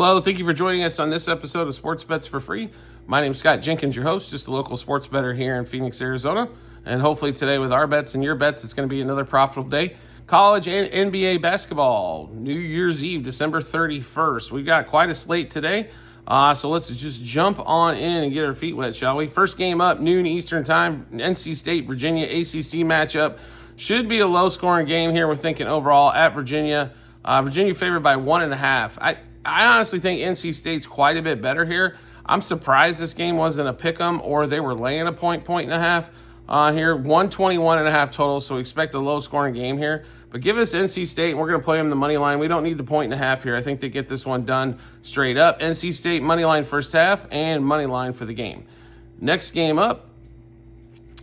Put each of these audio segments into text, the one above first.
Hello, thank you for joining us on this episode of Sports Bets for Free. My name is Scott Jenkins, your host, just a local sports bettor here in Phoenix, Arizona. And hopefully today with our bets and your bets, it's going to be another profitable day. College and NBA basketball, New Year's Eve, December 31st. We've got quite a slate today, so let's just jump on in and get our feet wet, shall we? First game up, noon Eastern time, NC State, Virginia, ACC matchup. Should be a low-scoring game here. We're thinking overall at Virginia. Virginia favored by 1.5. I honestly think NC State's quite a bit better here. I'm surprised this game wasn't a pick'em or they were laying a point and a half here. 121.5 total, so we expect a low-scoring game here. But give us NC State, and we're going to play them the money line. We don't need the 1.5 here. I think they get this one done straight up. NC State money line first half and money line for the game. Next game up,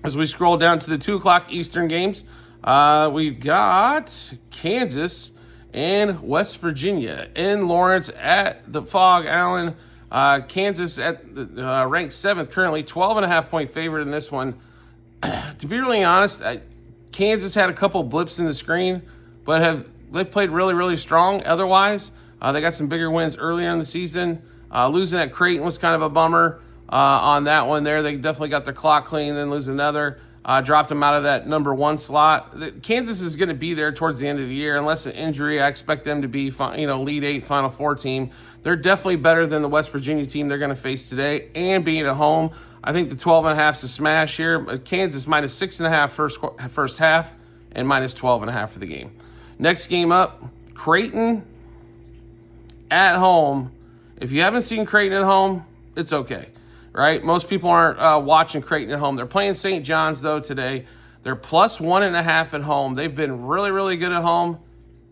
as we scroll down to the 2 o'clock Eastern games, we've got Kansas and West Virginia in Lawrence at the Phog Allen. Kansas at ranked 7th currently, 12.5 point favorite in this one. To be really honest, Kansas had a couple blips in the screen, but they've played really, really strong otherwise. They got some bigger wins earlier in the season. Losing at Creighton was kind of a bummer on that one there. They definitely got their clock clean, then lose another. Dropped them out of that number 1 slot. Kansas is going to be there towards the end of the year. Unless an injury, I expect them to be, Elite 8, Final 4 team. They're definitely better than the West Virginia team they're going to face today. And being at home, I think the 12.5 is a smash here. Kansas minus 6.5 first half and minus 12.5 for the game. Next game up, Creighton at home. If you haven't seen Creighton at home, it's okay. Right? Most people aren't watching Creighton at home. They're playing St. John's, though, today. They're plus 1.5 at home. They've been really, really good at home,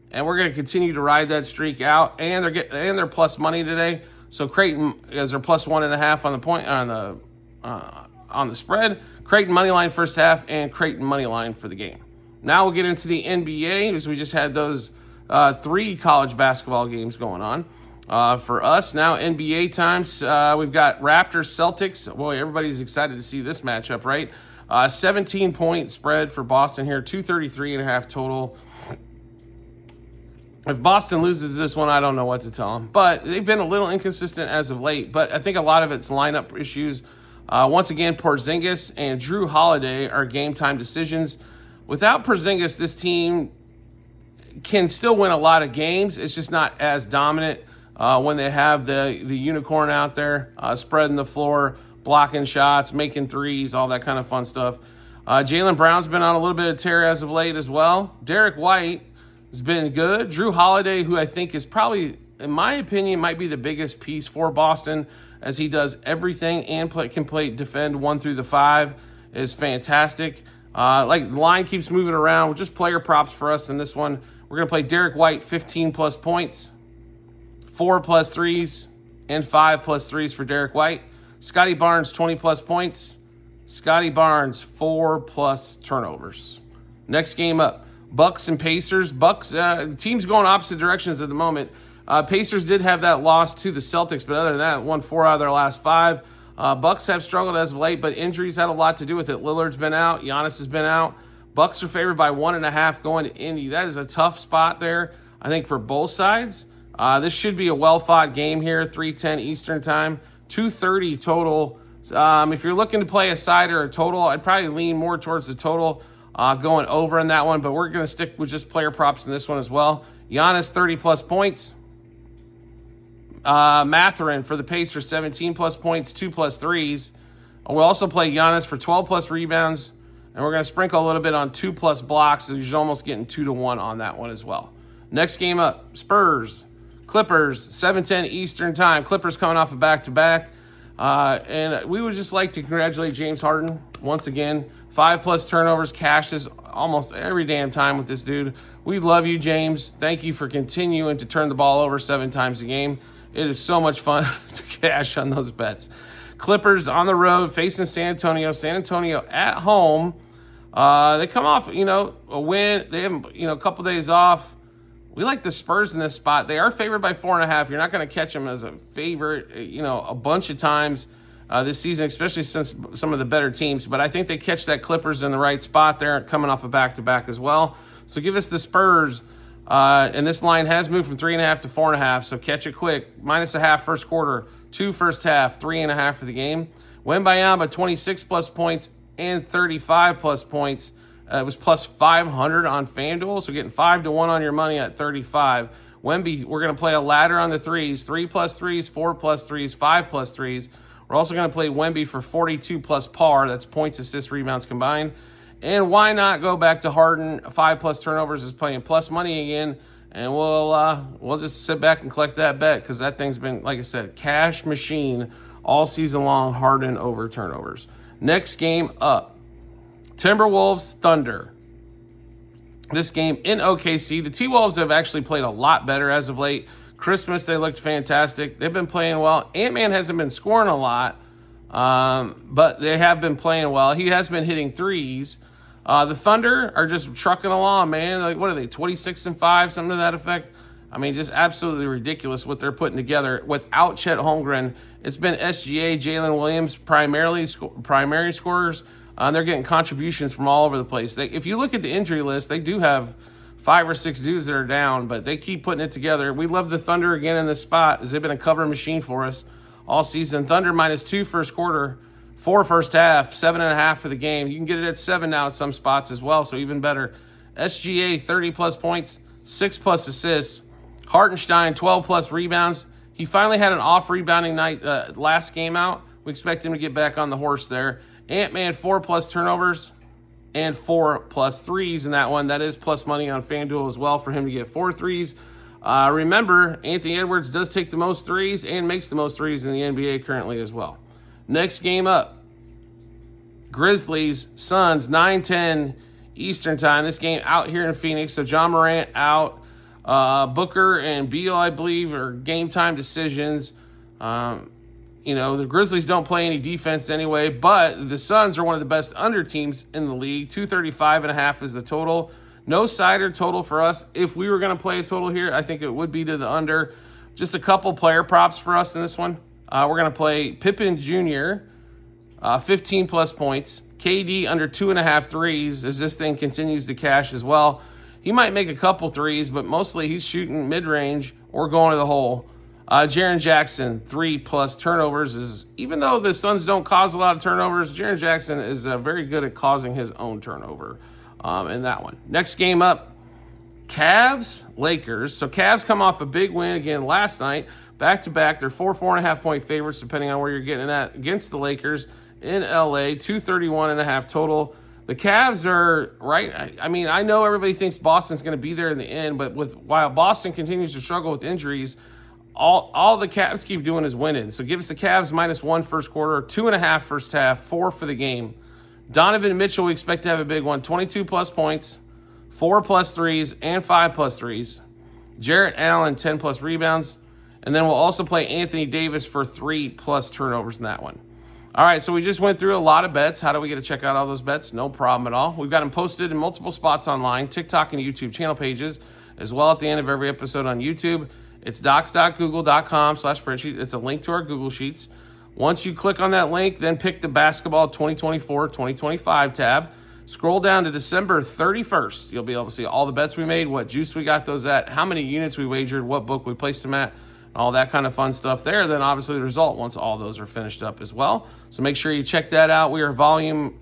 and we're going to continue to ride that streak out. And they're plus money today. So Creighton, as they're plus 1.5 on the point on the spread. Creighton money line first half and Creighton money line for the game. Now we'll get into the NBA because we just had those 3 college basketball games going on. For us now, NBA times, we've got Raptors, Celtics. Boy, everybody's excited to see this matchup, right? 17-point spread for Boston here, 233.5 total. If Boston loses this one, I don't know what to tell them. But they've been a little inconsistent as of late, but I think a lot of it's lineup issues. Once again, Porzingis and Drew Holiday are game-time decisions. Without Porzingis, this team can still win a lot of games. It's just not as dominant when they have the unicorn out there, spreading the floor, blocking shots, making threes, all that kind of fun stuff. Jaylen Brown's been on a little bit of tear as of late as well. Derek White has been good. Drew Holiday, who I think is probably, in my opinion, might be the biggest piece for Boston, as he does everything and can defend 1 through the 5, is fantastic. The line keeps moving around. Just player props for us in this one. We're going to play Derek White 15+ points. 4+ threes and 5+ threes for Derek White. Scotty Barnes, 20+ points. Scotty Barnes, 4+ turnovers. Next game up, Bucks and Pacers. Bucks, teams going opposite directions at the moment. Pacers did have that loss to the Celtics, but other than that, won 4 out of their last 5. Bucks have struggled as of late, but injuries had a lot to do with it. Lillard's been out. Giannis has been out. Bucks are favored by 1.5 going to Indy. That is a tough spot there, I think, for both sides. This should be a well-fought game here, 3:10 Eastern time, 230 total. If you're looking to play a side or a total, I'd probably lean more towards the total going over in that one, but we're going to stick with just player props in this one as well. Giannis, 30+ points. Mathurin for the Pacers, 17+ points, 2+ threes. We'll also play Giannis for 12+ rebounds, and we're going to sprinkle a little bit on 2+ blocks, so you're almost getting 2-1 on that one as well. Next game up, Spurs. Clippers, 7:10 Eastern time. Clippers coming off a back-to-back. And we would just like to congratulate James Harden once again. 5+ turnovers, cashes almost every damn time with this dude. We love you, James. Thank you for continuing to turn the ball over 7 times a game. It is so much fun to cash on those bets. Clippers on the road facing San Antonio. San Antonio at home. They come off, a win. They have, a couple days off. We like the Spurs in this spot. They are favored by 4.5. You're not going to catch them as a favorite, a bunch of times this season, especially since some of the better teams. But I think they catch that Clippers in the right spot there, coming off a back-to-back as well. So give us the Spurs And this line has moved from 3.5 to 4.5, so catch it quick. -0.5 first quarter, 2 first half, 3.5 for the game. Wembanyama, 26 plus points and 35 plus points. It was plus 500 on FanDuel, so getting 5-1 on your money at 35. Wemby, we're going to play a ladder on the threes, 3 plus threes, 4 plus threes, 5 plus threes. We're also going to play Wemby for 42 plus par. That's points, assists, rebounds combined. And why not go back to Harden? 5 plus turnovers is playing plus money again. And we'll just sit back and collect that bet because that thing's been, like I said, cash machine all season long, Harden over turnovers. Next game up, Timberwolves Thunder. This game in OKC. The T-Wolves have actually played a lot better as of late. Christmas, they looked fantastic. They've been playing well. Ant-Man hasn't been scoring a lot, but they have been playing well. He has been hitting threes. The Thunder are just trucking along, man. Like, what are they, 26-5, something to that effect? I mean, just absolutely ridiculous what they're putting together. Without Chet Holmgren, it's been SGA, Jalen Williams, primary scorers. They're getting contributions from all over the place. If you look at the injury list, they do have 5 or 6 dudes that are down, but they keep putting it together. We love the Thunder again in this spot as they've been a cover machine for us all season. Thunder -2 first quarter, 4 first half, 7.5 for the game. You can get it at 7 now at some spots as well, so even better. SGA, 30 plus points, 6 plus assists. Hartenstein, 12 plus rebounds. He finally had an off rebounding night last game out. We expect him to get back on the horse there. Ant-Man, 4 plus turnovers and 4 plus threes in that one. That is plus money on FanDuel as well for him to get 4 threes. Remember, Anthony Edwards does take the most threes and makes the most threes in the NBA currently as well. Next game up, Grizzlies, Suns, 9:10 Eastern time. This game out here in Phoenix. So John Morant out. Booker and Beal, I believe, are game time decisions. The Grizzlies don't play any defense anyway, but the Suns are one of the best under teams in the league. 235.5 is the total. No sider total for us. If we were going to play a total here, I think it would be to the under. Just a couple player props for us in this one. We're going to play Pippen Jr., 15 plus points. KD under 2.5 threes as this thing continues to cash as well. He might make a couple threes, but mostly he's shooting mid-range or going to the hole. Jaren Jackson, 3 plus turnovers. Even though the Suns don't cause a lot of turnovers, Jaren Jackson is very good at causing his own turnover in that one. Next game up, Cavs, Lakers. So Cavs come off a big win again last night. Back-to-back, they're 4.5 point favorites, depending on where you're getting at, against the Lakers in LA, 231.5 total. The Cavs are right. I mean, I know everybody thinks Boston's going to be there in the end, but while Boston continues to struggle with injuries, all the Cavs keep doing is winning. So give us the Cavs -1 first quarter, 2.5 first half, 4 for the game. Donovan Mitchell, we expect to have a big one, 22 plus points, 4 plus threes, and 5 plus threes. Jarrett Allen, 10 plus rebounds. And then we'll also play Anthony Davis for 3 plus turnovers in that one. All right, so we just went through a lot of bets. How do we get to check out all those bets? No problem at all. We've got them posted in multiple spots online, TikTok and YouTube channel pages, as well at the end of every episode on YouTube. It's docs.google.com/spreadsheet. It's a link to our Google Sheets. Once you click on that link, then pick the Basketball 2024-2025 tab. Scroll down to December 31st. You'll be able to see all the bets we made, what juice we got those at, how many units we wagered, what book we placed them at, all that kind of fun stuff there. Then obviously the result once all those are finished up as well. So make sure you check that out. We are a volume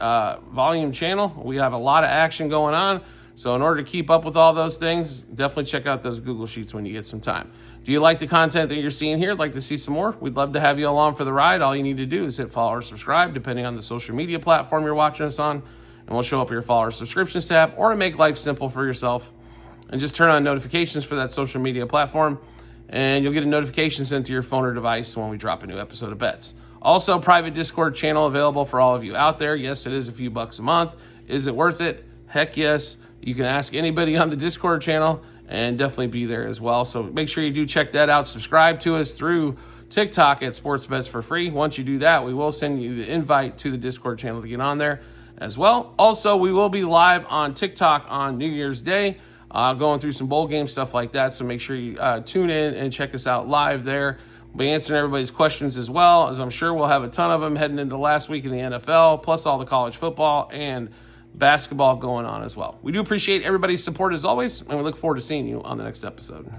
channel. We have a lot of action going on. So in order to keep up with all those things, definitely check out those Google Sheets when you get some time. Do you like the content that you're seeing here? Like to see some more? We'd love to have you along for the ride. All you need to do is hit follow or subscribe, depending on the social media platform you're watching us on. And we'll show up your follow or subscriptions tab, or to make life simple for yourself, and just turn on notifications for that social media platform. And you'll get a notification sent to your phone or device when we drop a new episode of Bets. Also, private Discord channel available for all of you out there. Yes, it is a few bucks a month. Is it worth it? Heck yes. You can ask anybody on the Discord channel and definitely be there as well. So make sure you do check that out. Subscribe to us through TikTok at Sports Bets for free. Once you do that, we will send you the invite to the Discord channel to get on there as well. Also, we will be live on TikTok on New Year's Day. Going through some bowl game stuff like that. So make sure you tune in and check us out live there. We'll be answering everybody's questions as well, as I'm sure we'll have a ton of them heading into last week in the NFL, plus all the college football and basketball going on as well. We do appreciate everybody's support as always, and we look forward to seeing you on the next episode.